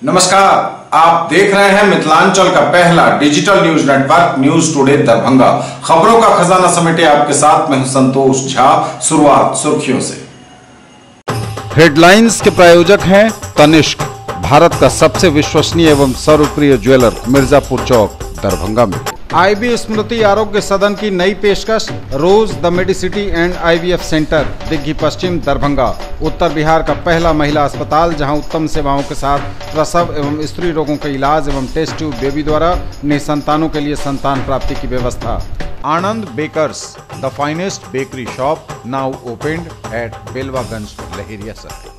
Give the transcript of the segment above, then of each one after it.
नमस्कार, आप देख रहे हैं मिथिलांचल का पहला digital news network news today Darbhanga. खबरों का खजाना समेटे आपके साथ मैं हूं संतोष झा। शुरुआत सुर्खियों से। हेडलाइंस के प्रायोजक हैं तनिष्क, भारत का सबसे विश्वसनीय एवं सर्वप्रिय ज्वेलर, मिर्जापुर चौक, दरभंगा में। आईबी स्मृति आरोग्य सदन की नई पेशकश, Rose the Medicity and IVF centre, Digghi Paschim, Darbhanga. उत्तर बिहार का पहला महिला अस्पताल जहां उत्तम सेवाओं के साथ प्रसव एवं स्त्री रोगों के इलाज एवं टेस्ट ट्यूब बेबी द्वारा निसंतानों के लिए संतान प्राप्ति की व्यवस्था। Anand Bakers, the finest bakery shop, now opened at Belwaganj, Laheria Circle.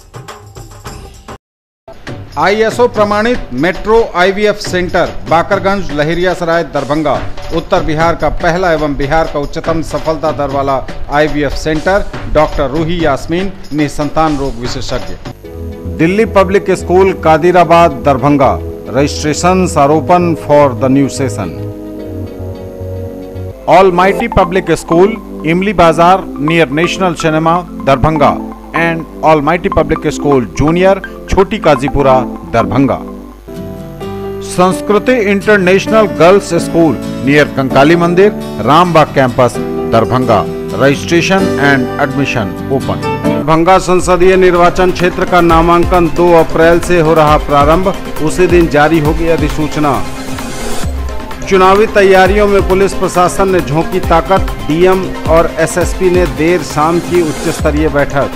ISO प्रमाणित Metro IVF centre, Bakarganj, Laheria Sarai, Darbhanga. उत्तर बिहार का पहला एवं बिहार का उच्चतम सफलता दर वाला IVF centre, doctor Roohi Yasmin, निसंतान रोग विशेषज्ञ। Delhi Public School, Kadirabad, Darbhanga. Registrations are open for the new session. Almighty Public School, Imli Bazar near National Cinema, Darbhanga, and Almighty Public School junior, Chhoti Kazipura, Darbhanga. Sanskriti International Girls School near Kankali Mandir, Rambagh campus, Darbhanga. Registration and admission open. Darbhanga संसदीय निर्वाचन क्षेत्र का नामांकन 2 अप्रैल से हो रहा प्रारंभ, उसी दिन जारी होगी अधिसूचना। चुनावी तैयारियों में पुलिस प्रशासन ने झोंकी ताकत, डीएम और एसएसपी ने देर शाम की उच्च स्तरीय बैठक।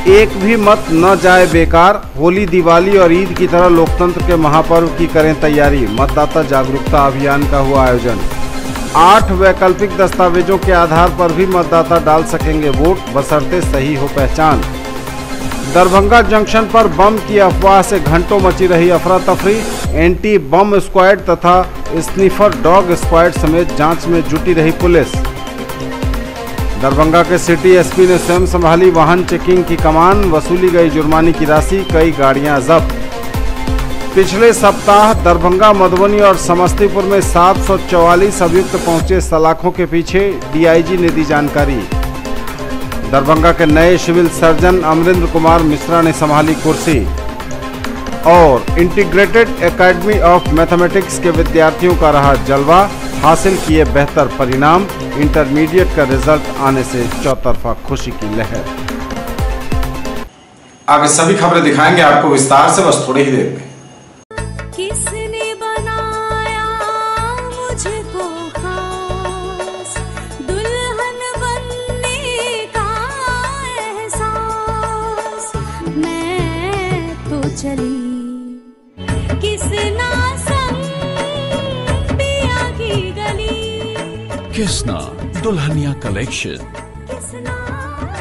एक भी मत न जाए बेकार, होली, दिवाली और ईद की तरह लोकतंत्र के महापर्व की करें तैयारी, मतदाता जागरूकता अभियान का हुआ आयोजन। 8 वैकल्पिक दस्तावेजों के आधार पर भी मतदाता डाल सकेंगे वोट, बशर्ते सही हो पहचान। दरभंगा जंक्शन पर बम की अफवाह से घंटों मची रही अफरा तफरी, एंटी बम स्क्वाड तथा स्निफर डॉग स्क्वाड समेत जांच में जुटी रही पुलिस। दरभंगा के सिटी एसपी ने स्वयं संभाली वाहन चेकिंग की कमान, वसूली गई जुर्माने की राशि, कई गाड़ियां जब्त। पिछले सप्ताह दरभंगा, मधुबनी और समस्तीपुर में 744 अभियुक्त पहुंचे सलाखों के पीछे, डीआईजी ने दी जानकारी। दरभंगा के नए सिविल सर्जन अमरिंद्र कुमार मिश्रा ने संभाली कुर्सी। और इंटीग्रेटेड एकेडमी ऑफ मैथमेटिक्स के विद्यार्थियों का रहा जलवा, हासिल किए बेहतर परिणाम, इंटरमीडिएट का रिजल्ट आने से चौतरफा खुशी की लहर। आगे सभी खबरें दिखाएंगे आपको विस्तार से, बस थोड़ी ही देर में। किसने बनाया मुझको खास, दुल्हन बनने का एहसास, मैं तो चली किसना संग पिया की गली। किसना दुल्हनिया कलेक्शन,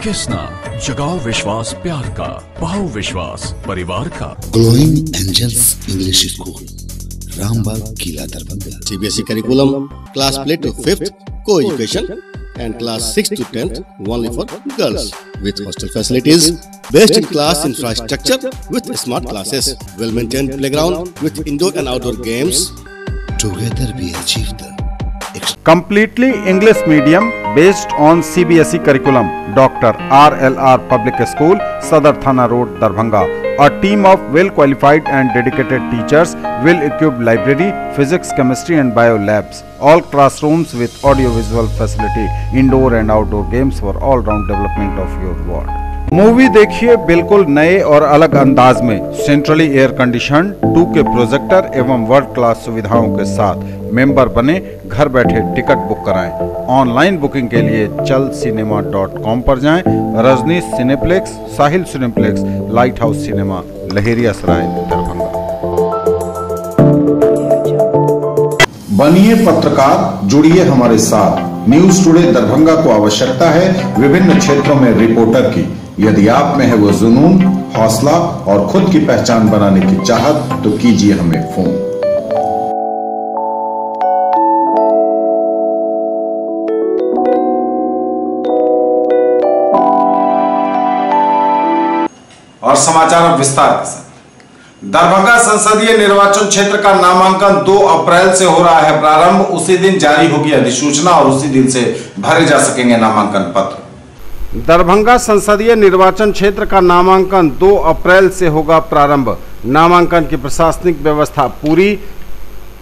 किसना जगाओ विश्वास प्यार का, पाओ विश्वास परिवार का। Glowing Angels English School, Rambagh, Qila, Darbhanga. CBSE curriculum, class play to 5th, co-education, and class 6th to 10th only for girls, with hostel facilities, best in class infrastructure with smart classes, well maintained playground with indoor and outdoor games. Together we achieve the completely English medium based on CBSE curriculum, Dr. RLR Public School, Sadar Thana Road, Darbhanga. A team of well qualified and dedicated teachers, well equipped library, physics, chemistry and bio labs. All classrooms with audio visual facility, indoor and outdoor games for all round development of your ward. Movie देखिए बिल्कुल नए और अलग अंदाज में, centrally air condition, 2K projector एवं world class सुविधाओं के साथ। मेंबर बने, घर बैठे टिकट बुक कराएं। ऑनलाइन बुकिंग के लिए chalcinema.com पर जाएं। Rajnish cineplex, Sahil cineplex, light house cinema, Laheria Sarai, Darbhanga. बनिए पत्रकार, जुड़िए हमारे साथ। न्यूज टुडे दरभंगा को आवश्यकता है विभिन्न क्षेत्रों में रिपोर्टर की। यदि आप में है वो जुनून, हौसला और खुद की पहचान बनाने की चाहत, तो कीजिए हमें फोन। और समाचार अब विस्तार के साथ। दरभंगा संसदीय निर्वाचन क्षेत्र का नामांकन 2 अप्रैल से हो रहा है प्रारंभ, उसी दिन जारी होगी अधिसूचना और उसी दिन से भरे जा सकेंगे नामांकन पत्र। दरभंगा संसदीय निर्वाचन क्षेत्र का नामांकन 2 अप्रैल से होगा प्रारंभ। नामांकन की प्रशासनिक व्यवस्था पूरी।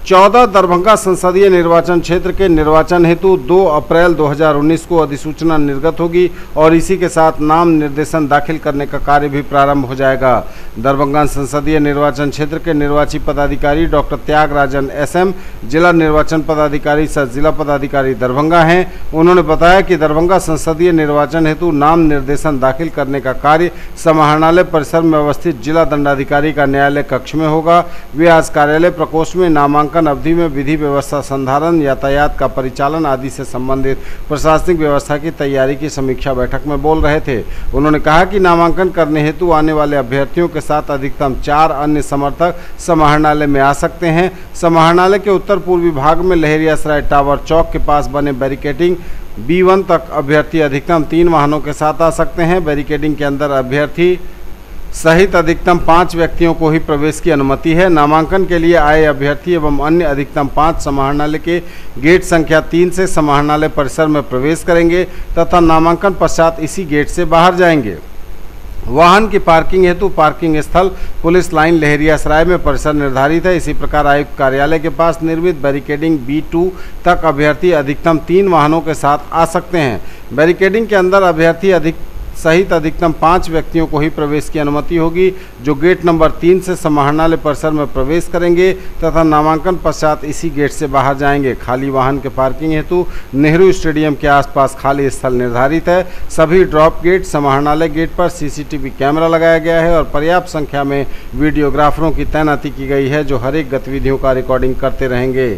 14 दरभंगा संसदीय निर्वाचन क्षेत्र के निर्वाचन हेतु 2 अप्रैल 2019 को अधिसूचना निर्गत होगी और इसी के साथ नाम निर्देशन दाखिल करने का कार्य भी प्रारंभ हो जाएगा। दरभंगा संसदीय निर्वाचन क्षेत्र के निर्वाची पदाधिकारी डॉक्टर त्यागराजन SM, जिला निर्वाचन पदाधिकारी सह जिला पदाधिकारी दरभंगा हैं। उन्होंने बताया कि दरभंगा संसदीय निर्वाचन हेतु नाम निर्देशन दाखिल करने का कार्य समाहरणालय परिसर में अवस्थित जिला दंडाधिकारी का न्यायालय कक्ष में होगा। वे आज कार्यालय प्रकोष्ठ में नामांकन अवधि में विधि व्यवस्था संधारण, यातायात का परिचालन आदि से संबंधित प्रशासनिक व्यवस्था की तैयारी की समीक्षा बैठक में बोल रहे थे। उन्होंने कहा कि नामांकन करने हेतु आने वाले अभ्यर्थियों के साथ अधिकतम 4 अन्य समर्थक समाहरणालय में आ सकते हैं। समाहरणालय के उत्तर पूर्वी भाग में लहरियासराय टावर चौक के पास बने बैरिकेडिंग B1 तक अभ्यर्थी अधिकतम 3 वाहनों के साथ आ सकते हैं। बैरिकेडिंग के अंदर अभ्यर्थी सहित अधिकतम 5 व्यक्तियों को ही प्रवेश की अनुमति है। नामांकन के लिए आए अभ्यर्थी एवं अन्य अधिकतम 5 समाहरणालय के गेट संख्या 3 से समाहरणालय परिसर में प्रवेश करेंगे तथा नामांकन पश्चात इसी गेट से बाहर जाएंगे। वाहन की पार्किंग हेतु पार्किंग स्थल पुलिस लाइन लहरियासराय में परिसर निर्धारित है। इसी प्रकार आयुक्त कार्यालय के पास निर्मित बैरिकेडिंग B2 तक अभ्यर्थी अधिकतम 3 वाहनों के साथ आ सकते हैं। बैरिकेडिंग के अंदर अभ्यर्थी सहित अधिकतम 5 व्यक्तियों को ही प्रवेश की अनुमति होगी, जो गेट नंबर 3 से समाहरणालय परिसर में प्रवेश करेंगे तथा नामांकन पश्चात इसी गेट से बाहर जाएंगे। खाली वाहन के पार्किंग हेतु नेहरू स्टेडियम के आसपास खाली स्थल निर्धारित है। सभी ड्रॉप गेट समाहरणालय गेट पर CCTV कैमरा लगाया गया है और पर्याप्त संख्या में वीडियोग्राफरों की तैनाती की गई है, जो हर एक गतिविधियों का रिकॉर्डिंग करते रहेंगे।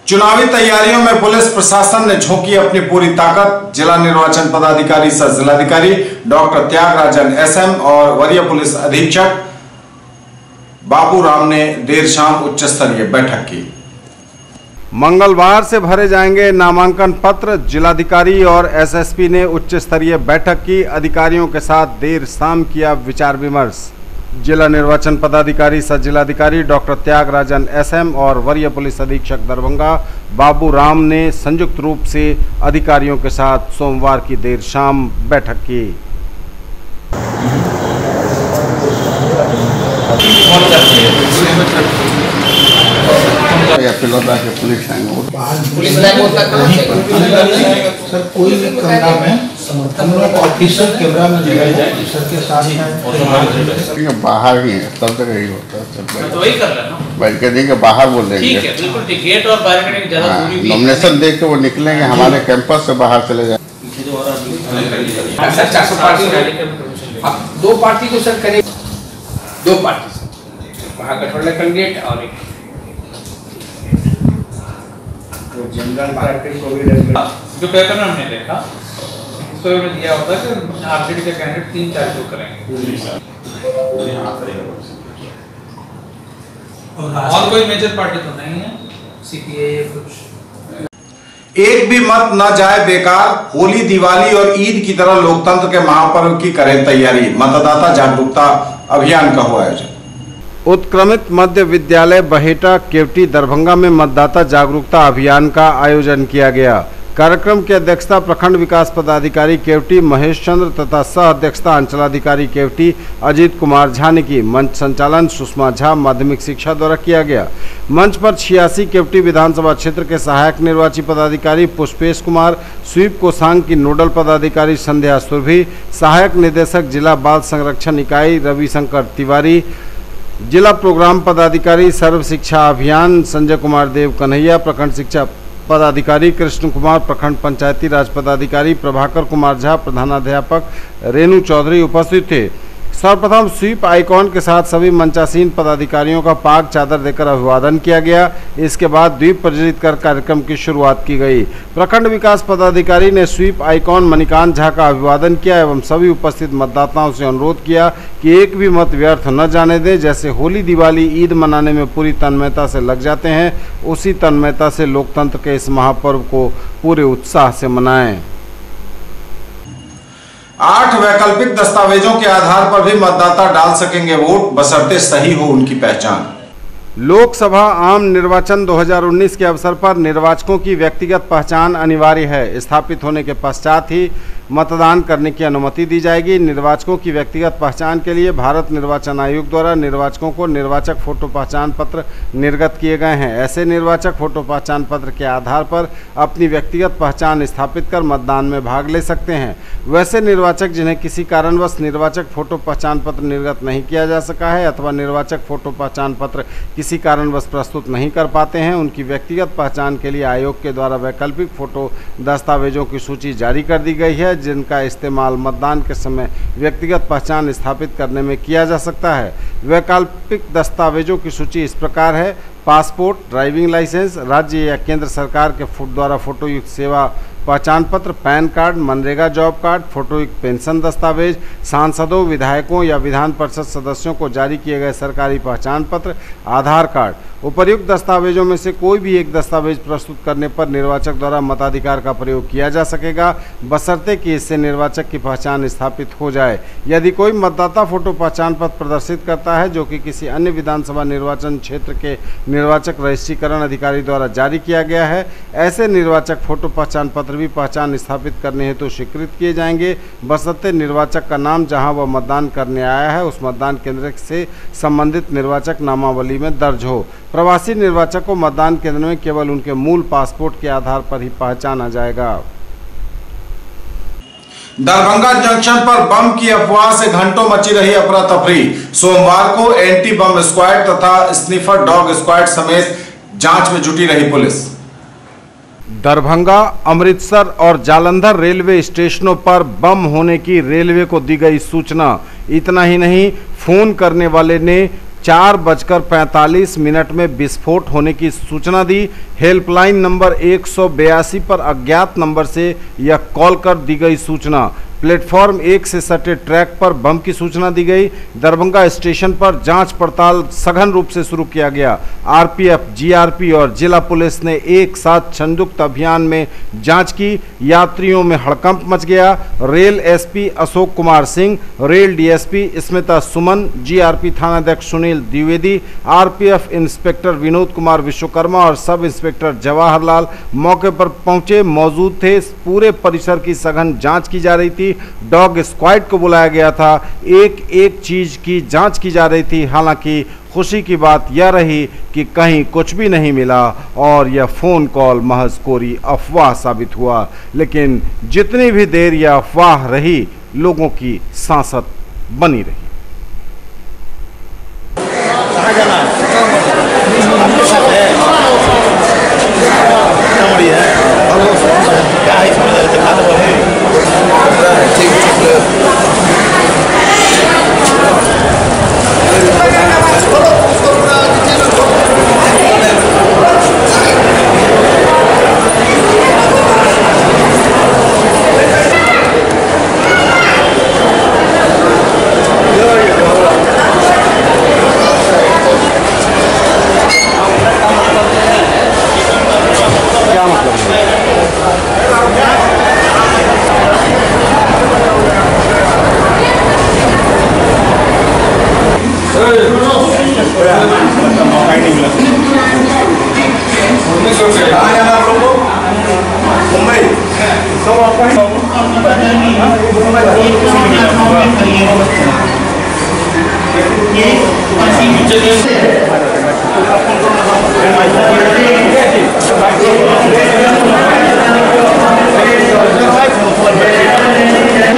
चुनावी तैयारियों में पुलिस प्रशासन ने झोंकी अपनी पूरी ताकत। जिला निर्वाचन पदाधिकारी सह जिलाधिकारी डॉक्टर त्यागराजन SM और वरीय पुलिस अधीक्षक बाबू राम ने देर शाम उच्च स्तरीय बैठक की। मंगलवार से भरे जाएंगे नामांकन पत्र। जिलाधिकारी और SSP ने उच्च स्तरीय बैठक की। अधिकारियों के साथ देर शाम किया विचार विमर्श। जिला निर्वाचन पदाधिकारी सह जिलाधिकारी डॉक्टर त्यागराजन SM और वरीय पुलिस अधीक्षक दरभंगा बाबू राम ने संयुक्त रूप से अधिकारियों के साथ सोमवार की देर शाम बैठक की। सर कोई भी कमरा में हम लोग ऑफिशियल कैमरा में सर के साथ हैं, बाहर ही है, तब तक यही होता है। तो वही कर रहे हैं ना, बैरिकेडिंग के बाहर बोल देंगे। ठीक है, बिल्कुल ठीक। गेट और बैरिकेडिंग ज्यादा दूरी भी है। नॉमिनेशन देख के वो निकलेंगे, हमारे कैंपस से बाहर चले जाए। सर 400 पार्टी आप 2 पार्टी को सर करें, 2 पार्टी से महागठबंधन कैंडिडेट और एक जनरल पार्टी को भी जो पेपर में हमने देखा तो में दिया होता है कि आरजेडी के कैंडिडेट 3-4 को करेंगे और कोई मेजर पार्टी तो नहीं है, CPA कुछ। एक भी मत न जाए बेकार। होली, दिवाली और ईद की तरह लोकतंत्र के महापर्व की करें तैयारी। मतदाता जागरूकता अभियान का हुआ आयोजन। उत्क्रमित मध्य विद्यालय बहेटा केवटी दरभंगा में मतदाता जागरूकता अभियान का आयोजन किया गया। कार्यक्रम की अध्यक्षता प्रखंड विकास पदाधिकारी केवटी महेश चंद्र तथा सह अध्यक्षता अंचलाधिकारी केवटी अजीत कुमार झा ने की। मंच संचालन सुषमा झा माध्यमिक शिक्षा द्वारा किया गया। मंच पर 86 केवटी विधानसभा क्षेत्र के सहायक निर्वाची पदाधिकारी पुष्पेश कुमार, स्वीप कोषांग की नोडल पदाधिकारी संध्या सुरभि, सहायक निदेशक जिला बाल संरक्षण इकाई रविशंकर तिवारी, जिला प्रोग्राम पदाधिकारी सर्व शिक्षा अभियान संजय कुमार देव कन्हैया, प्रखंड शिक्षा पदाधिकारी कृष्ण कुमार, प्रखंड पंचायती राज पदाधिकारी प्रभाकर कुमार झा, प्रधानाध्यापक रेणु चौधरी उपस्थित थे। सर्वप्रथम स्वीप आइकॉन के साथ सभी मंचासीन पदाधिकारियों का पाग चादर देकर अभिवादन किया गया। इसके बाद द्वीप प्रज्वलित कर कार्यक्रम की शुरुआत की गई। प्रखंड विकास पदाधिकारी ने स्वीप आइकॉन मणिकांत झा का अभिवादन किया एवं सभी उपस्थित मतदाताओं से अनुरोध किया कि एक भी मत व्यर्थ न जाने दें। जैसे होली, दिवाली, ईद मनाने में पूरी तन्मयता से लग जाते हैं, उसी तन्मयता से लोकतंत्र के इस महापर्व को पूरे उत्साह से मनाएं। 8 वैकल्पिक दस्तावेजों के आधार पर भी मतदाता डाल सकेंगे वोट, बशर्ते सही हो उनकी पहचान। लोकसभा आम निर्वाचन 2019 के अवसर पर निर्वाचकों की व्यक्तिगत पहचान अनिवार्य है। स्थापित होने के पश्चात ही मतदान करने की अनुमति दी जाएगी। निर्वाचकों की व्यक्तिगत पहचान के लिए भारत निर्वाचन आयोग द्वारा निर्वाचकों को निर्वाचक फोटो पहचान पत्र निर्गत किए गए हैं। ऐसे निर्वाचक फोटो पहचान पत्र के आधार पर अपनी व्यक्तिगत पहचान स्थापित कर मतदान में भाग ले सकते हैं। वैसे निर्वाचक जिन्हें किसी कारणवश निर्वाचक फोटो पहचान पत्र निर्गत नहीं किया जा सका है अथवा निर्वाचक फोटो पहचान पत्र किसी कारणवश प्रस्तुत नहीं कर पाते हैं, उनकी व्यक्तिगत पहचान के लिए आयोग के द्वारा वैकल्पिक फोटो दस्तावेजों की सूची जारी कर दी गई है, जिनका इस्तेमाल मतदान के समय व्यक्तिगत पहचान स्थापित करने में किया जा सकता है। वैकल्पिक दस्तावेजों की सूची इस प्रकार है: पासपोर्ट, ड्राइविंग लाइसेंस, राज्य या केंद्र सरकार के द्वारा फोटोयुक्त सेवा पहचान पत्र, pan card, MNREGA job card, फोटोयुक्त पेंशन दस्तावेज, सांसदों, विधायकों या विधान परिषद सदस्यों को जारी किए गए सरकारी पहचान पत्र, आधार कार्ड। उपर्युक्त दस्तावेजों में से कोई भी एक दस्तावेज प्रस्तुत करने पर निर्वाचक द्वारा मताधिकार का प्रयोग किया जा सकेगा, बशर्ते कि इससे निर्वाचक की पहचान स्थापित हो जाए। यदि कोई मतदाता फोटो पहचान पत्र प्रदर्शित करता है जो कि किसी अन्य विधानसभा निर्वाचन क्षेत्र के निर्वाचक रजिस्ट्रीकरण अधिकारी द्वारा जारी किया गया है, ऐसे निर्वाचक फोटो पहचान पत्र भी पहचान स्थापित करने हेतु स्वीकृत किए जाएंगे, बशर्ते निर्वाचक का नाम जहां वह मतदान करने आया है उस मतदान केंद्र से संबंधित निर्वाचक नामावली में दर्ज हो। प्रवासी निर्वाचक को मतदान केंद्र में केवल उनके मूल पासपोर्ट के आधार पर ही पहचाना जाएगा। दरभंगा जंक्शन पर बम की अफवाह से घंटों मची रही अफरा तफरी। सोमवार को एंटी बम स्क्वाड तथा स्निफर डॉग स्क्वाड समेत जांच में जुटी रही पुलिस। दरभंगा, अमृतसर और जालंधर रेलवे स्टेशनों पर बम होने की रेलवे को दी गई सूचना। इतना ही नहीं, फोन करने वाले ने 4:45 में विस्फोट होने की सूचना दी। हेल्पलाइन नंबर 182 पर अज्ञात नंबर से यह कॉल कर दी गई सूचना। प्लेटफॉर्म 1 से सटे ट्रैक पर बम की सूचना दी गई। दरभंगा स्टेशन पर जांच पड़ताल सघन रूप से शुरू किया गया। आरपीएफ, जीआरपी और जिला पुलिस ने एक साथ संयुक्त अभियान में जांच की। यात्रियों में हड़कंप मच गया। Rail SP Ashok Kumar Singh, rail DSP Smita Suman, GRP थानाध्यक्ष सुनील द्विवेदी, आरपीएफ इंस्पेक्टर विनोद कुमार विश्वकर्मा और सब इंस्पेक्टर जवाहरलाल मौके पर पहुंचे मौजूद थे। पूरे परिसर की सघन जांच की जा रही थी। डॉग स्क्वाड को बुलाया गया था। एक एक चीज की जांच की जा रही थी। हालांकि खुशी की बात यह रही कि कहीं कुछ भी नहीं मिला और यह फोन कॉल महज कोरी अफवाह साबित हुआ। लेकिन जितनी भी देर यह अफवाह रही, लोगों की सांसत बनी रही।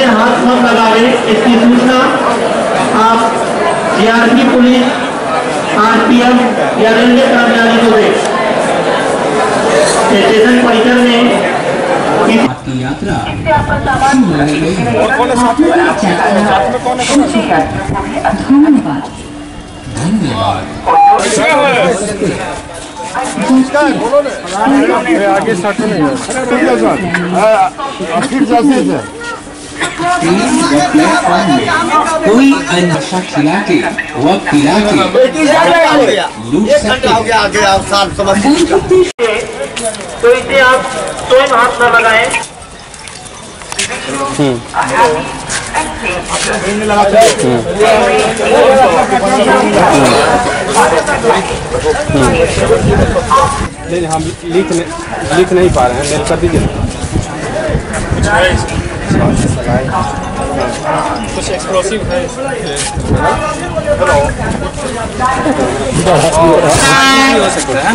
हाथ मत लगावे, इसकी सूचना आप जीआरपी पुलिस, आरपीएफ या रेलवे कर्मचारी को दें। स्टेशन परिसर में आपकी यात्रा आगे सटो नहीं कोई नशा खिला के वक्त खिला के लूट सकते। तो इसे आप स्वयं हाथ न लगाएं। नहीं, हम लिख नहीं पा रहे हैं, मेल कर दीजिए। कुछ एक्सप्लोसिव है। हो सकता है।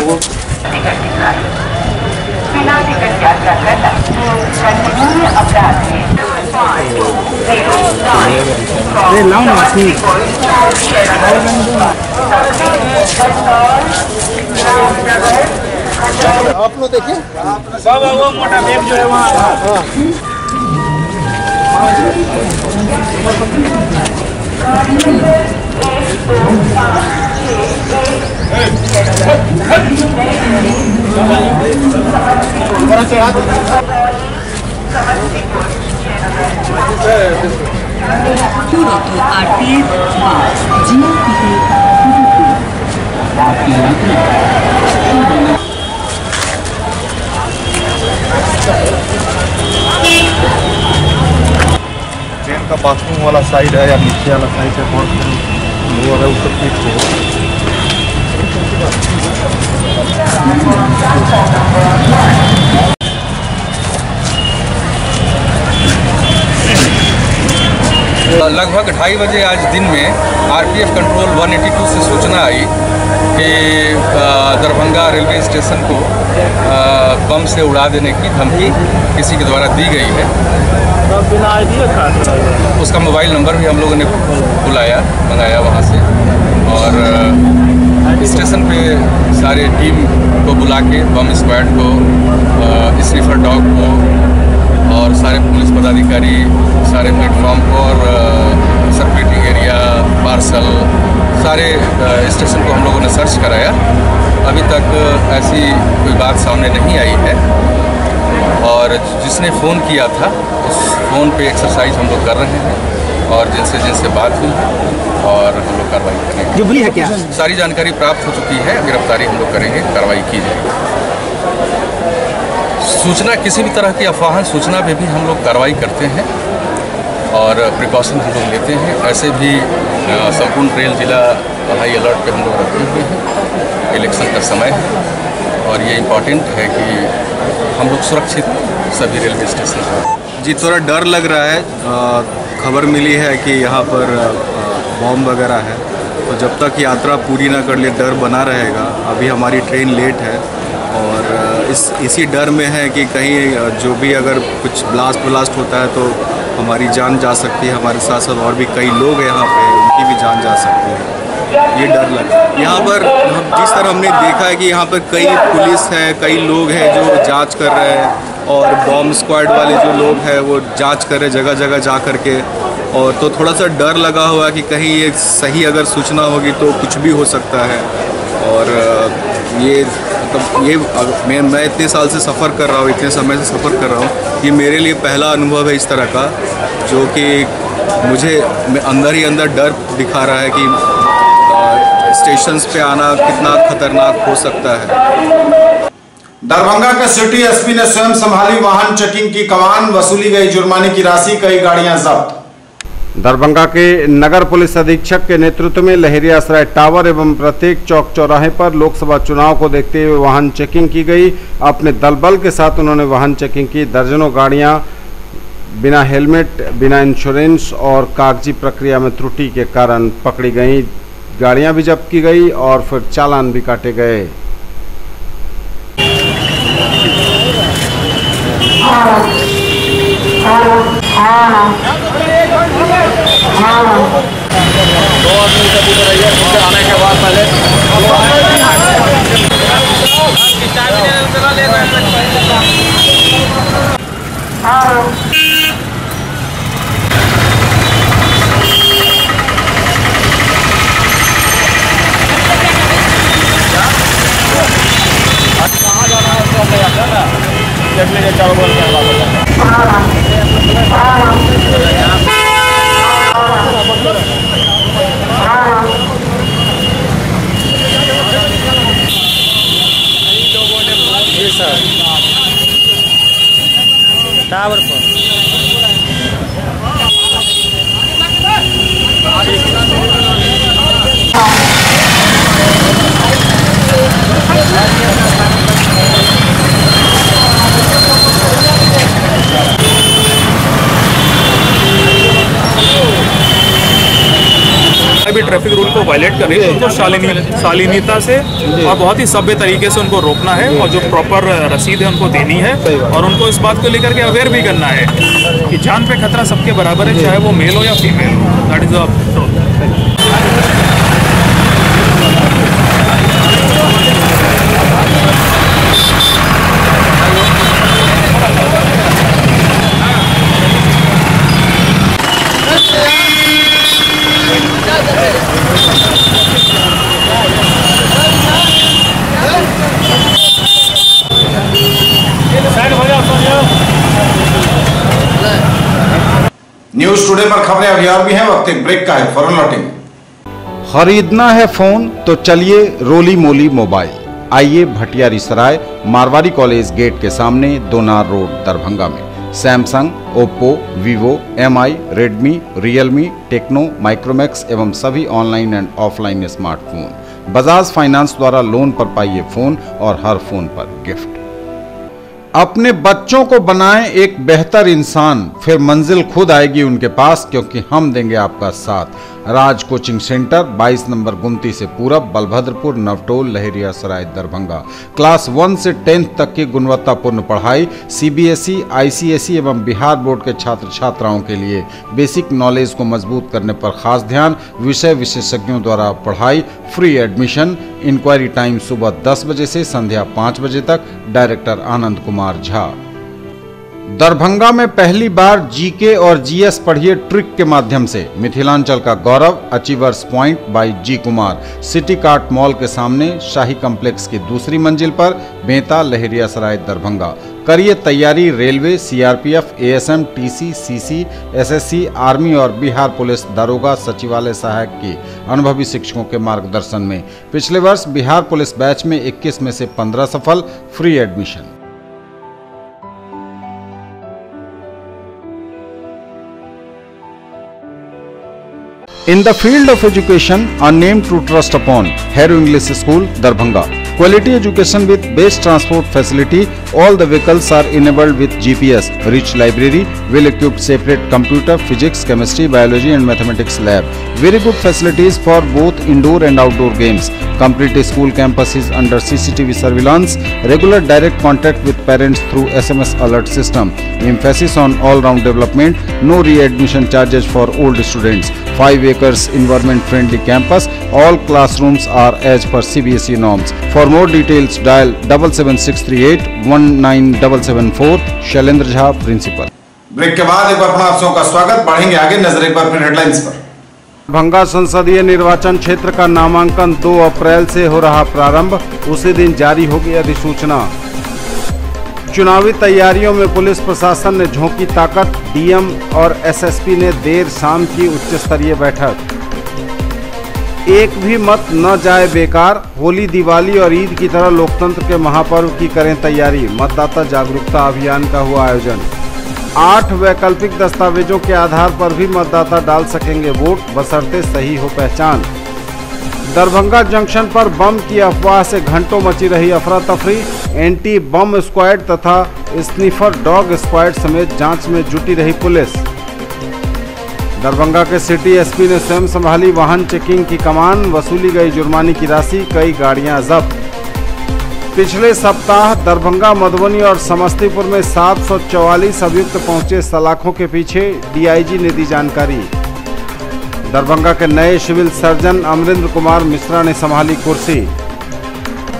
लाओ ना आप लोग देखिए वो मोटा बैग जो है वहाँ। ट्रेन का बाथरूम वाला साइड है या नीचे वाला साइड है, बहुत वो है उसको ठीक से। लगभग 2:30 बजे आज दिन में आरपीएफ कंट्रोल 182 से सूचना आई कि दरभंगा रेलवे स्टेशन को बम से उड़ा देने की धमकी किसी के द्वारा दी गई है। उसका मोबाइल नंबर भी हम लोगों ने मंगाया वहाँ से, और स्टेशन पे सारे टीम को बुला के बम स्क्वाड को, स्निफर डॉग को और सारे पुलिस पदाधिकारी, सारे प्लेटफॉर्म को और सर्कुलेटिंग एरिया, पार्सल, सारे स्टेशन को हम लोगों ने सर्च कराया। अभी तक ऐसी कोई बात सामने नहीं आई है, और जिसने फ़ोन किया था उस फ़ोन पे एक्सरसाइज हम लोग कर रहे हैं, और जिनसे बात हुई है और हम लोग कार्रवाई करेंगे। जुबली है क्या? सारी जानकारी प्राप्त हो चुकी है, गिरफ्तारी हम लोग करेंगे, कार्रवाई की जाएगी। सूचना, किसी भी तरह की अफवाह सूचना पे भी हम लोग कार्रवाई करते हैं और प्रिकॉशन हम लोग लेते हैं। ऐसे भी संपूर्ण रेल जिला हाई अलर्ट पे हम लोग रखे हुए हैं। इलेक्शन का समय है और ये इम्पॉर्टेंट है कि हम लोग सुरक्षित सभी रेलवे स्टेशन हैं। जी, थोड़ा डर लग रहा है। खबर मिली है कि यहाँ पर बॉम्ब वगैरह है, तो जब तक यात्रा पूरी ना कर ले डर बना रहेगा। अभी हमारी ट्रेन लेट है और इसी डर में है कि कहीं जो भी अगर कुछ ब्लास्ट होता है तो हमारी जान जा सकती है। हमारे साथ साथ और भी कई लोग हैं यहाँ पे, उनकी भी जान जा सकती है। ये डर लगा। यहाँ पर जिस तरह हमने देखा है कि यहाँ पर कई पुलिस है, कई लोग हैं जो जांच कर रहे हैं, और बॉम्ब स्क्वाड वाले जो लोग हैं वो जांच कर रहे जगह जगह जा कर के, और तो थोड़ा सा डर लगा हुआ है कि कहीं ये सही अगर सूचना होगी तो कुछ भी हो सकता है। और ये मैं इतने साल से सफ़र कर रहा हूँ, इतने समय से सफ़र कर रहा हूँ, ये मेरे लिए पहला अनुभव है इस तरह का, जो कि मुझे अंदर ही अंदर डर दिखा रहा है कि स्टेशंस पे आना कितना खतरनाक हो सकता है। दरभंगा के सिटी एसपी ने स्वयं संभाली वाहन चेकिंग की कमान, वसूली गई जुर्माने की राशि, कई गाड़ियां जब्त। दरभंगा के नगर पुलिस अधीक्षक के नेतृत्व में लहेरियासराय टावर एवं प्रत्येक चौक चौराहे पर लोकसभा चुनाव को देखते हुए वाहन चेकिंग की गई। अपने दलबल के साथ उन्होंने वाहन चेकिंग की। दर्जनों गाड़ियां बिना हेलमेट, बिना इंश्योरेंस और कागजी प्रक्रिया में त्रुटि के कारण पकड़ी गई। गाड़ियां भी जब्त की गई और फिर चालान भी काटे गए। आने के बाद पहले टावर पर ट्रैफिक रूल को वायलेट कर रही है उनको शालीनता से और बहुत ही सभ्य तरीके से उनको रोकना है और जो प्रॉपर रसीद है उनको देनी है और उनको इस बात को लेकर के अवेयर भी करना है कि जान पे खतरा सबके बराबर है, चाहे वो मेल हो या फीमेल हो। That is the truth. News today पर खबरें अभी और भी हैं, वक्त एक ब्रेक का है, फौरन लौटेंगे। खरीदना है फोन तो चलिए रोली मोली मोबाइल। आइए भटियारी सराय मारवाड़ी कॉलेज गेट के सामने दोनार रोड दरभंगा में Samsung, Oppo, Vivo, MI, Redmi, Realme, Tecno, Micromax एवं सभी online and offline smartphone Bajaj finance द्वारा लोन पर पाइए फोन और हर फोन पर गिफ्ट। अपने बच्चों को बनाएं एक बेहतर इंसान, फिर मंजिल खुद आएगी उनके पास, क्योंकि हम देंगे आपका साथ। राज कोचिंग सेंटर 22 नंबर गुमती से पूरब, बलभद्रपुर, नवटोल, लहेरिया सराय, दरभंगा। क्लास 1 से 10th तक की गुणवत्तापूर्ण पढ़ाई, सीबीएसई, आईसीएसई एवं बिहार बोर्ड के छात्र छात्राओं के लिए बेसिक नॉलेज को मजबूत करने पर खास ध्यान। विषय विशेषज्ञों द्वारा पढ़ाई, फ्री एडमिशन। इंक्वायरी टाइम सुबह 10 बजे से संध्या 5 बजे तक। डायरेक्टर आनंद कुमार झा। दरभंगा में पहली बार जीके और जीएस पढ़िए ट्रिक के माध्यम से। मिथिलांचल का गौरव, achievers point by G Kumar. City cart mall के सामने, शाही कॉम्प्लेक्स की दूसरी मंजिल पर, बेंता, लहेरिया सराय, दरभंगा। करिए तैयारी railway, CRPF, ASM, TC, CC, SSC, army और बिहार पुलिस दारोगा सचिवालय सहायक की अनुभवी शिक्षकों के मार्गदर्शन में। पिछले वर्ष बिहार पुलिस बैच में 21 में से 15 सफल। Free admission. In the field of education, a name to trust upon, Hero English School, Darbhanga. Quality education with best transport facility. All the vehicles are enabled with GPS. Rich library, well-equipped separate computer, physics, chemistry, biology and mathematics lab. Very good facilities for both indoor and outdoor games. Complete school campus is under CCTV surveillance. Regular direct contact with parents through SMS alert system. Emphasis on all-round development. No re-admission charges for old students. 5 acres environment-friendly campus. All classrooms are as per CBSE norms. For more details, dial 77638 19774. Shailendra Jha, principal. Break के बाद एक बार पुनः आप सबों का स्वागत। बढ़ेंगे आगे, नजर एक बार फिर हेडलाइंस पर। दरभंगा संसदीय निर्वाचन क्षेत्र का नामांकन 2 अप्रैल से हो रहा प्रारंभ। उसी दिन जारी होगी अधिसूचना। चुनावी तैयारियों में पुलिस प्रशासन ने झोंकी ताकत। डीएम और एसएसपी ने देर शाम की उच्च स्तरीय बैठक। एक भी मत न जाए बेकार। होली, दिवाली और ईद की तरह लोकतंत्र के महापर्व की करें तैयारी। मतदाता जागरूकता अभियान का हुआ आयोजन। 8 वैकल्पिक दस्तावेजों के आधार पर भी मतदाता डाल सकेंगे वोट, बशर्ते सही हो पहचान। दरभंगा जंक्शन पर बम की अफवाह से घंटों मची रही अफरा तफरी। एंटी बम स्क्वाड तथा स्निफर डॉग स्क्वाड समेत जांच में जुटी रही पुलिस। दरभंगा के सिटी एसपी ने स्वयं संभाली वाहन चेकिंग की कमान। वसूली गई जुर्माने की राशि, कई गाड़ियां जब्त। पिछले सप्ताह दरभंगा, मधुबनी और समस्तीपुर में 744 अभियुक्त पहुंचे सलाखों के पीछे। डीआईजी ने दी जानकारी। दरभंगा के नए सिविल सर्जन अमरेंद्र कुमार मिश्रा ने संभाली कुर्सी।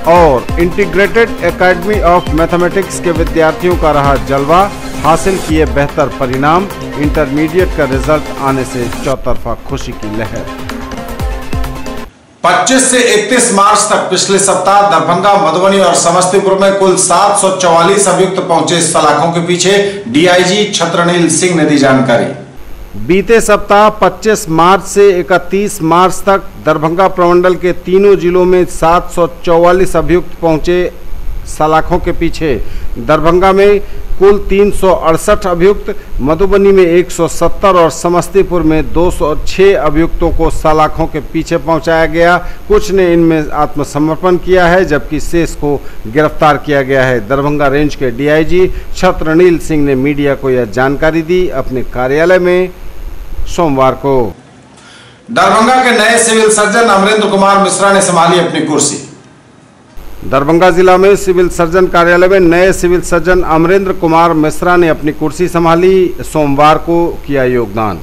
और इंटीग्रेटेड एकेडमी ऑफ मैथमेटिक्स के विद्यार्थियों का रहा जलवा। हासिल किए बेहतर परिणाम। इंटरमीडिएट का रिजल्ट आने से चौतरफा खुशी की लहर। 25 से 31 मार्च तक पिछले सप्ताह दरभंगा, मधुबनी और समस्तीपुर में कुल 744 अभियुक्त पहुंचे सलाखों के पीछे। डीआईजी छत्रनील सिंह ने दी जानकारी। बीते सप्ताह 25 मार्च से 31 मार्च तक दरभंगा प्रमंडल के तीनों जिलों में 744 अभियुक्त पहुंचे सलाखों के पीछे। दरभंगा में कुल 368 अभियुक्त, मधुबनी में 170 और समस्तीपुर में 206 अभियुक्तों को सलाखों के पीछे पहुंचाया गया। कुछ ने इनमें आत्मसमर्पण किया है, जबकि शेष को गिरफ्तार किया गया है। दरभंगा रेंज के डीआईजी छत्रनील सिंह ने मीडिया को यह जानकारी दी अपने कार्यालय में सोमवार को। दरभंगा के नए सिविल सर्जन अमरेंद्र कुमार मिश्रा ने संभाली अपनी कुर्सी। दरभंगा जिला में सिविल सर्जन कार्यालय में नए सिविल सर्जन अमरेंद्र कुमार मिश्रा ने अपनी कुर्सी संभाली। सोमवार को किया योगदान।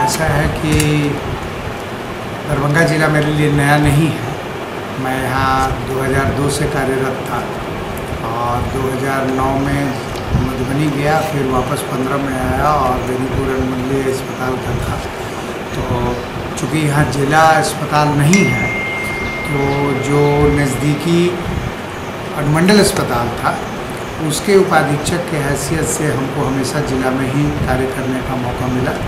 ऐसा है कि दरभंगा ज़िला मेरे लिए नया नहीं है। मैं यहाँ 2002 से कार्यरत था और 2009 में मधुबनी गया, फिर वापस 15 में आया और बेनीपुर अनुमंडलीय अस्पताल का था। तो चूँकि यहाँ जिला अस्पताल नहीं है, तो जो नज़दीकी अनुमंडल अस्पताल था उसके उपाधीक्षक के हैसियत से हमको हमेशा जिला में ही कार्य करने का मौका मिला।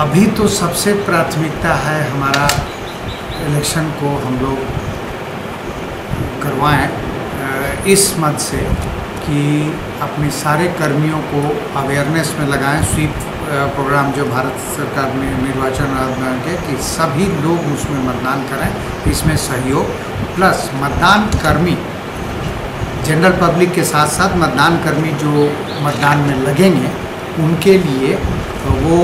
अभी तो सबसे प्राथमिकता है हमारा इलेक्शन को हम लोग करवाएं इस मद से कि अपने सारे कर्मियों को अवेयरनेस में लगाएं। स्वीप प्रोग्राम जो भारत सरकार ने निर्वाचन आयोग के कि सभी लोग उसमें मतदान करें, इसमें सहयोग प्लस मतदान कर्मी जनरल पब्लिक के साथ साथ मतदान कर्मी जो मतदान में लगेंगे उनके लिए वो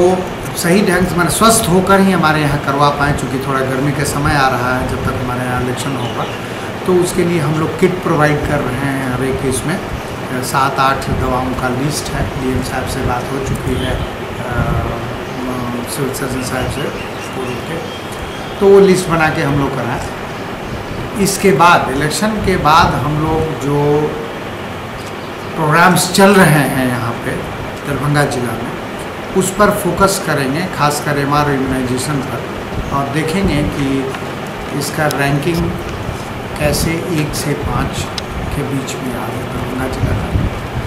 सही ढंग से स्वस्थ होकर ही हमारे यहाँ करवा पाएँ। चूँकि थोड़ा गर्मी का समय आ रहा है, जब तक हमारे यहाँ इलेक्शन होगा, तो उसके लिए हम लोग किट प्रोवाइड कर रहे हैं। हर एक इसमें 7-8 दवाओं का लिस्ट है। डीएम साहब से बात हो चुकी है, सिविल सर्जन साहब से बोल के, तो वो लिस्ट बना के हम लोग कराएँ। इसके बाद इलेक्शन के बाद हम लोग जो प्रोग्राम्स चल रहे हैं यहाँ पे दरभंगा जिला में, उस पर फोकस करेंगे, खासकर एमआर इम्यूनाइजेशन पर, और देखेंगे कि इसका रैंकिंग कैसे 1 से 5 के बीच में आ रहा दरभंगा जिला का।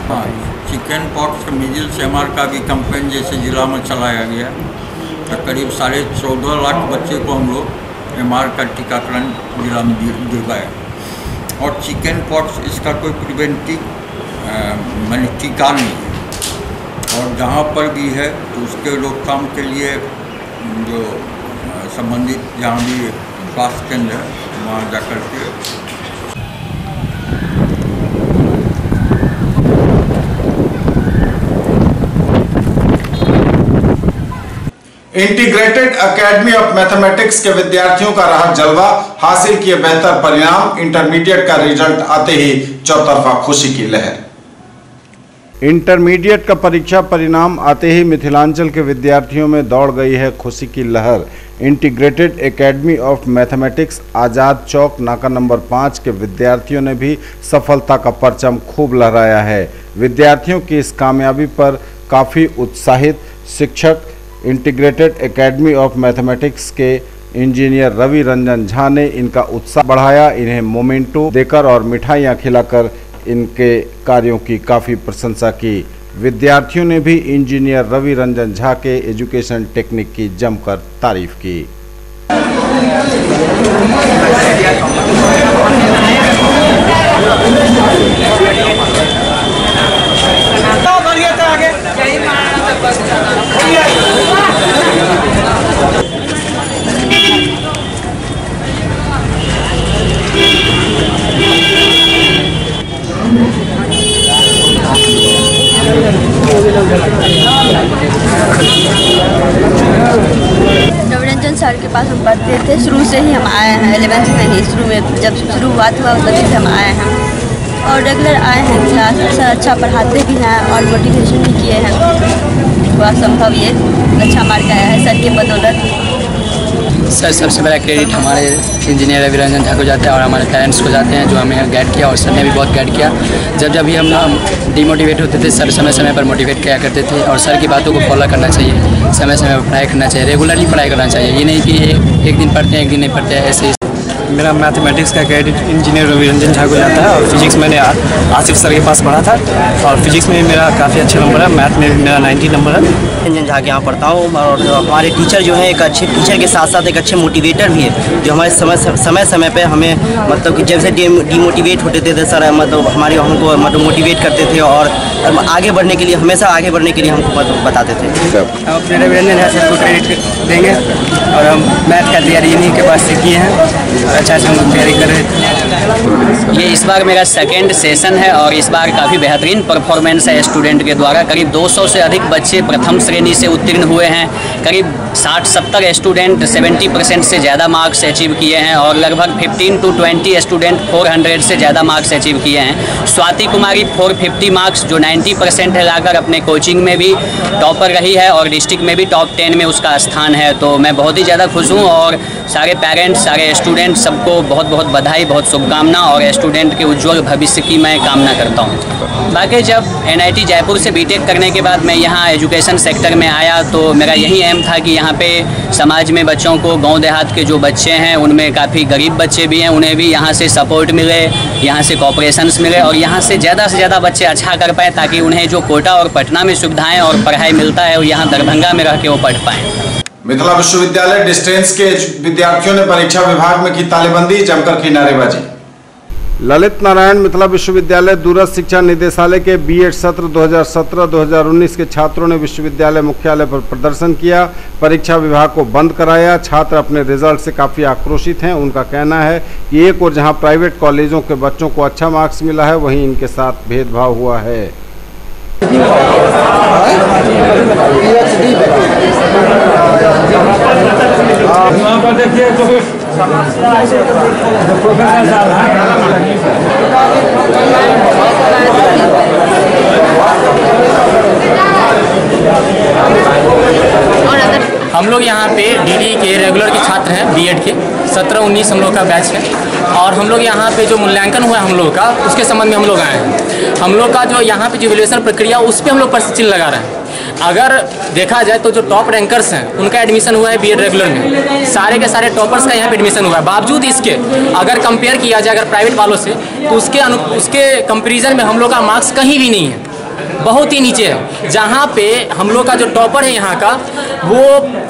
हाँ, चिकन पॉक्स मीजल्स एमआर का भी कैंपेन जैसे जिला में चलाया गया, तो करीब 14.5 लाख बच्चे को हम लोग एमआर का टीकाकरण जिला में दिलवाया। और चिकन पॉक्स इसका कोई प्रिवेंटिव टीका नहीं है, और जहाँ पर भी है तो उसके रोकथाम के लिए जो संबंधित जहाँ भी स्वास्थ्य केंद्र है वहाँ जाकर के इंटीग्रेटेड एकेडमी ऑफ मैथमेटिक्स के विद्यार्थियों का रहा जलवा, हासिल किए बेहतर परिणाम। इंटरमीडिएट का रिजल्ट आते ही चौतरफा खुशी की लहर। इंटरमीडिएट का परीक्षा परिणाम आते ही मिथिलांचल के विद्यार्थियों में दौड़ गई है खुशी की लहर। इंटीग्रेटेड एकेडमी ऑफ मैथमेटिक्स आज़ाद चौक नाका नंबर 5 के विद्यार्थियों ने भी सफलता का परचम खूब लहराया है। विद्यार्थियों की इस कामयाबी पर काफ़ी उत्साहित शिक्षक इंटीग्रेटेड एकेडमी ऑफ मैथमेटिक्स के इंजीनियर रवि रंजन झा ने इनका उत्साह बढ़ाया। इन्हें मोमेंटो देकर और मिठाइयाँ खिलाकर इनके कार्यों की काफ़ी प्रशंसा की। विद्यार्थियों ने भी इंजीनियर रवि रंजन झा के एजुकेशन टेक्निक की जमकर तारीफ की। रविरंजन सर के पास हम पढ़ते थे, शुरू से ही हम आए हैं। 11th में ही शुरू में जब शुरुआत हुआ तभी से हम आए हैं और रेगुलर आए हैं क्लास। सर अच्छा पढ़ाते भी हैं और मोटिवेशन भी किए हैं। हुआ संभव ये अच्छा मार्क आया है सर के बदौलत। सर सबसे बड़ा क्रेडिट हमारे इंजीनियर रवि रंजन झा को जाता है और हमारे पेरेंट्स को जाते हैं जो हमें गाइड किया, और सर ने भी बहुत गाइड किया। जब भी हम डिमोटिवेट होते थे, सर समय समय पर मोटिवेट किया करते थे। और सर की बातों को फॉलो करना चाहिए, समय समय पर पढ़ाई करना चाहिए, रेगुलरली पढ़ाई करना चाहिए। ये नहीं कि एक दिन पढ़ते हैं एक दिन नहीं पढ़ते हैं, ऐसे ही मेरा मैथमेटिक्स का क्रेडिट इंजीनियर रविरंजन झा को जाता है और फिजिक्स मैंने आसिफ सर के पास पढ़ा था और फिजिक्स में मेरा काफ़ी अच्छा नंबर है, मैथ में मेरा 90 नंबर है। रंजन झा के यहाँ पढ़ता हूँ और हमारे टीचर जो है एक अच्छे टीचर के साथ साथ एक अच्छे मोटिवेटर भी है, जो हमारे समय पे हमें मतलब कि जब से डिमोटिवेट होते थे सर मतलब हमको मतलब मोटिवेट करते थे और आगे बढ़ने के लिए हमेशा आगे बढ़ने के लिए हमको बताते थे। हम अपने रविरंजन झा सर को क्रेडिट देंगे और हम मैथ का तैयारी इन्हीं के पास से किए हैं और अच्छा से हम तैयारी कर रहे हैं। ये इस बार मेरा सेकेंड सेशन है और इस बार काफ़ी बेहतरीन परफॉर्मेंस है स्टूडेंट के द्वारा। करीब 200 से अधिक बच्चे प्रथम श्रेणी से उत्तीर्ण हुए हैं। करीब 60-70 स्टूडेंट 70% से ज़्यादा मार्क्स अचीव किए हैं और लगभग 15 to 20 स्टूडेंट 400 से ज़्यादा मार्क्स अचीव किए हैं। स्वाति कुमारी 450 मार्क्स जो 90% है लाकर अपने कोचिंग में भी टॉपर रही है और डिस्ट्रिक्ट में भी टॉप 10 में उसका स्थान है। तो मैं बहुत ही ज़्यादा खुश हूँ और सारे पेरेंट्स सारे स्टूडेंट सबको बहुत बहुत बधाई, बहुत शुभकामना और स्टूडेंट के उज्जवल भविष्य की मैं कामना करता हूँ। बाकी जब NIT जयपुर से बीटेक करने के बाद मैं यहाँ एजुकेशन सेक्टर में आया तो मेरा यही एम था कि यहाँ पे समाज में बच्चों को, गांव देहात के जो बच्चे हैं उनमें काफ़ी गरीब बच्चे भी हैं, उन्हें भी यहाँ से सपोर्ट मिले, यहाँ से कोऑपरेशंस मिले और यहाँ से ज़्यादा बच्चे अच्छा कर पाएँ ताकि उन्हें जो कोटा और पटना में सुविधाएँ और पढ़ाई मिलता है वो यहाँ दरभंगा में रह के वो पढ़ पाएँ। मिथिला विश्वविद्यालय डिस्टेंस के विद्यार्थियों ने परीक्षा विभाग में की तालेबंदी, जमकर की नारेबाजी। ललित नारायण मिथिला विश्वविद्यालय दूरस्थ शिक्षा निदेशालय के बीएड सत्र 2017-2019 के छात्रों ने विश्वविद्यालय मुख्यालय पर प्रदर्शन किया, परीक्षा विभाग को बंद कराया। छात्र अपने रिजल्ट से काफ़ी आक्रोशित हैं। उनका कहना है कि एक और जहां प्राइवेट कॉलेजों के बच्चों को अच्छा मार्क्स मिला है वहीं इनके साथ भेदभाव हुआ है। वहाँ पर देखिए जो हम लोग यहाँ पे DD के रेगुलर के छात्र हैं, बीएड के 17-19 हम लोग का बैच है और हम लोग यहाँ पे जो मूल्यांकन हुआ है हम लोग का उसके संबंध में हम लोग आए हैं। हम लोग का जो यहाँ पे जो इवैल्यूएशन प्रक्रिया उस पर हम लोग प्रश्न चिन्ह लगा रहे हैं। अगर देखा जाए तो जो टॉप रैंकर्स हैं उनका एडमिशन हुआ है बीएड रेगुलर में, सारे के सारे टॉपर्स का यहाँ पे एडमिशन हुआ है। बावजूद इसके अगर कंपेयर किया जाए अगर प्राइवेट वालों से तो उसके कंपेरिजन में हम लोग का मार्क्स कहीं भी नहीं है, बहुत ही नीचे है। जहाँ पे हम लोग का जो टॉपर है यहाँ का वो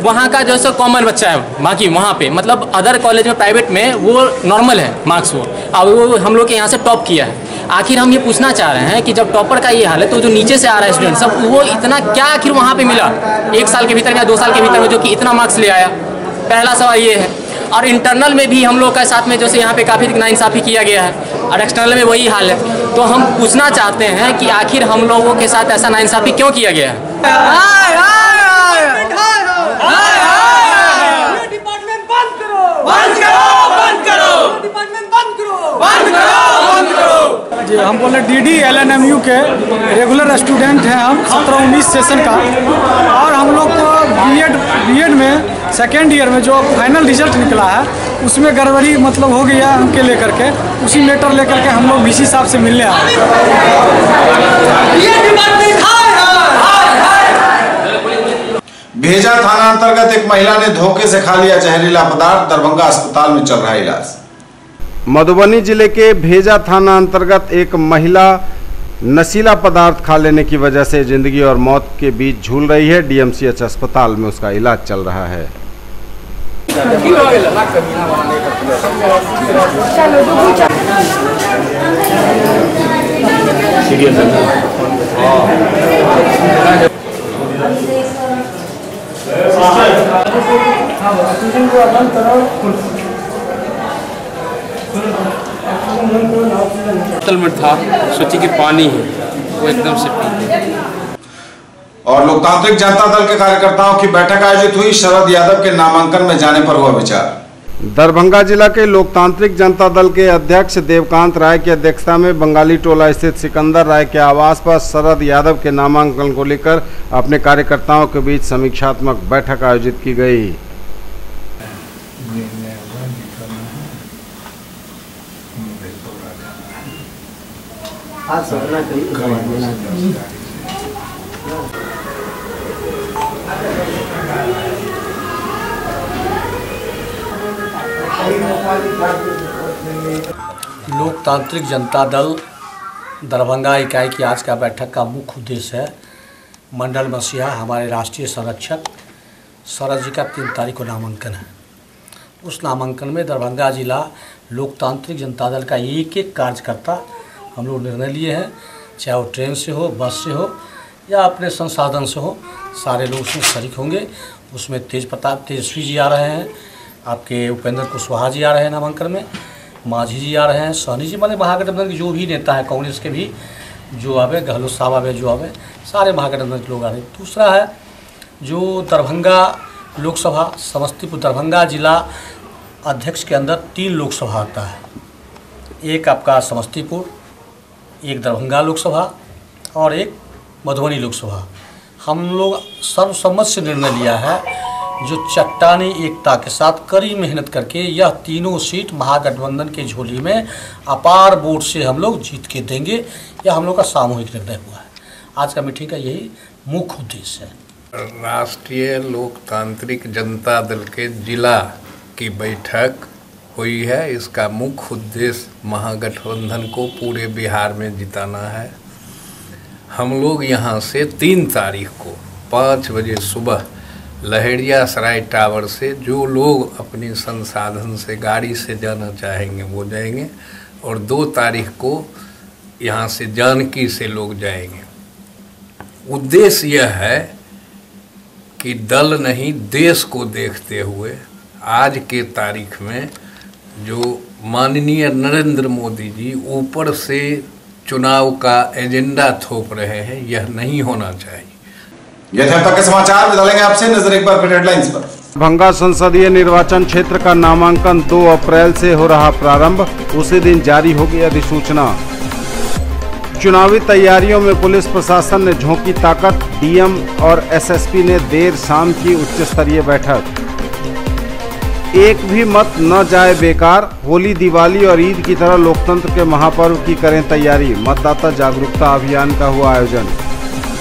वहाँ का जो है कॉमन बच्चा है, बाकी वहाँ पे मतलब अदर कॉलेज में प्राइवेट में वो नॉर्मल है मार्क्स वो, अब वो हम लोग के यहाँ से टॉप किया है। आखिर हम ये पूछना चाह रहे हैं कि जब टॉपर का ये हाल है तो जो नीचे से आ रहा है स्टूडेंट सब वो इतना क्या आखिर वहाँ पे मिला 1 साल के भीतर या 2 साल के भीतर में जो कि इतना मार्क्स ले आया, पहला सवाल ये है। और इंटरनल में भी हम लोग के साथ में जैसे यहाँ पे काफ़ी नाइंसाफ़ी किया गया है और एक्सटर्नल में वही हाल है। तो हम पूछना चाहते हैं कि आखिर हम लोगों के साथ ऐसा नाइंसाफ़ी क्यों किया गया है। जी हम बोले DD LNMU के रेगुलर स्टूडेंट हैं हम 17-19 सेशन का और हम लोग को बीएड में सेकेंड ईयर में जो फाइनल रिजल्ट निकला है उसमें गड़बड़ी मतलब हो गया हमके लेकर के, उसी मैटर लेकर के हम लोग VC साहब से मिलने आए। भेजा थाना अंतर्गत एक महिला ने धोखे से खा लिया जहरीला पदार्थ, दरभंगा अस्पताल में चल रहा इलाज। मधुबनी जिले के भेजा थाना अंतर्गत एक महिला नशीला पदार्थ खा लेने की वजह से जिंदगी और मौत के बीच झूल रही है। DMCH अस्पताल में उसका इलाज चल रहा है। बोतल में था, सोची कि पानी है, वो एकदम से पी। और लोकतांत्रिक जनता दल के कार्यकर्ताओं की बैठक आयोजित हुई, शरद यादव के नामांकन में जाने पर हुआ विचार। दरभंगा जिला के लोकतांत्रिक जनता दल के अध्यक्ष देवकांत राय की अध्यक्षता में बंगाली टोला स्थित सिकंदर राय के आवास पर शरद यादव के नामांकन को लेकर अपने कार्यकर्ताओं के बीच समीक्षात्मक बैठक आयोजित की गई। लोकतांत्रिक जनता दल दरभंगा इकाई की आज का बैठक का मुख्य उद्देश्य है मंडल मसीहा हमारे राष्ट्रीय संरक्षक शरद जी का 3 तारीख को नामांकन है। उस नामांकन में दरभंगा जिला लोकतांत्रिक जनता दल का एक कार्यकर्ता हम लोग निर्णय लिए हैं, चाहे वो ट्रेन से हो, बस से हो या अपने संसाधन से हो, सारे लोग उसमें शरीक होंगे। उसमें तेजस्वी जी आ रहे हैं, आपके उपेंद्र कुशवाहा जी आ रहे हैं नामांकन में, माझी जी आ रहे हैं, सहनी जी, माने महागठबंधन के जो भी नेता हैं, कांग्रेस के भी जो आवे, गहलोत साहब आवे, जो आवे, सारे महागठबंधन के लोग आ रहे हैं। दूसरा है जो दरभंगा लोकसभा समस्तीपुर दरभंगा जिला अध्यक्ष के अंदर 3 लोकसभा आता है, एक आपका समस्तीपुर, एक दरभंगा लोकसभा और एक मधुबनी लोकसभा। हम लोग सर्वसम्मत से निर्णय लिया है जो चट्टानी एकता के साथ कड़ी मेहनत करके यह तीनों सीट महागठबंधन के झोली में अपार वोट से हम लोग जीत के देंगे। यह हम लोग का सामूहिक निर्णय हुआ है। आज का मीटिंग का यही मुख्य उद्देश्य है। राष्ट्रीय लोकतांत्रिक जनता दल के जिला की बैठक हुई है। इसका मुख्य उद्देश्य महागठबंधन को पूरे बिहार में जिताना है। हम लोग यहाँ से 3 तारीख को 5 बजे सुबह लहेरिया सराय टावर से जो लोग अपने संसाधन से गाड़ी से जाना चाहेंगे वो जाएंगे और 2 तारीख को यहाँ से जानकी से लोग जाएंगे। उद्देश्य यह है कि दल नहीं देश को देखते हुए आज के तारीख में जो माननीय नरेंद्र मोदी जी ऊपर से चुनाव का एजेंडा थोप रहे हैं, यह नहीं होना चाहिए। ये थे अब तक के समाचार। डालेंगे आपसे नजर एक बार फिर हेडलाइंस पर। दरभंगा संसदीय निर्वाचन क्षेत्र का नामांकन 2 अप्रैल से हो रहा प्रारंभ, उसी दिन जारी होगी अधिसूचना। चुनावी तैयारियों में पुलिस प्रशासन ने झोंकी ताकत, डीएम और एसएसपी ने देर शाम की उच्च स्तरीय बैठक। एक भी मत न जाए बेकार, होली, दिवाली और ईद की तरह लोकतंत्र के महापर्व की करें तैयारी, मतदाता जागरूकता अभियान का हुआ आयोजन।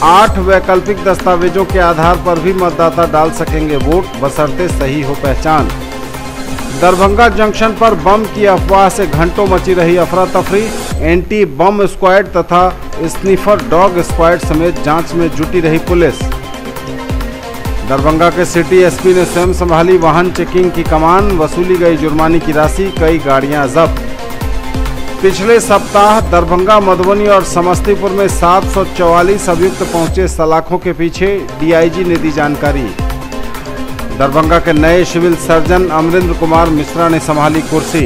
8 वैकल्पिक दस्तावेजों के आधार पर भी मतदाता डाल सकेंगे वोट, बशर्ते सही हो पहचान। दरभंगा जंक्शन पर बम की अफवाह से घंटों मची रही अफरा तफरी, एंटी बम स्क्वाड तथा स्निफर डॉग स्क्वाड समेत जांच में जुटी रही पुलिस। दरभंगा के सिटी एसपी ने स्वयं संभाली वाहन चेकिंग की कमान, वसूली गई जुर्माने की राशि, कई गाड़ियां जब्त। पिछले सप्ताह दरभंगा, मधुबनी और समस्तीपुर में 744 अभियुक्त पहुंचे सलाखों के पीछे, डीआईजी ने दी जानकारी। दरभंगा के नए सिविल सर्जन अमरेंद्र कुमार मिश्रा ने संभाली कुर्सी।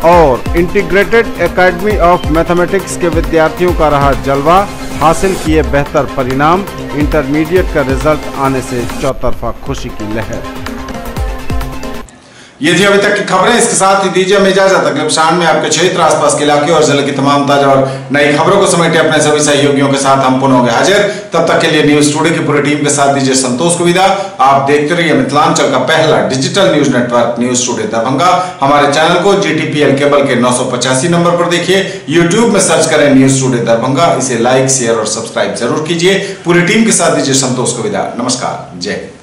और इंटीग्रेटेड एकेडमी ऑफ मैथमेटिक्स के विद्यार्थियों का रहा जलवा, हासिल किए बेहतर परिणाम, इंटरमीडिएट का रिजल्ट आने से चौतरफा खुशी की लहर। ये थी अभी तक की खबरें। इसके साथ ही दीजिए हमें इजाजत। अगले शाम में आपके क्षेत्र, आसपास के इलाके और जिले की तमाम ताजा और नई खबरों को समेटे अपने सभी सहयोगियों के साथ हम पुनः होंगे हाजिर। तब तक के लिए न्यूज टुडे की पूरी टीम के साथ दीजिए संतोष को विदा। आप देखते रहिए मिथिलांचल का पहला digital news network news today Darbhanga. हमारे चैनल को GTPL केबल के 985 नंबर पर देखिए। यूट्यूब में सर्च करें न्यूज टुडे दरभंगा। इसे लाइक, शेयर और सब्सक्राइब जरूर कीजिए। पूरी टीम के साथ दीजिए संतोष को विदा। नमस्कार, जय हिंद।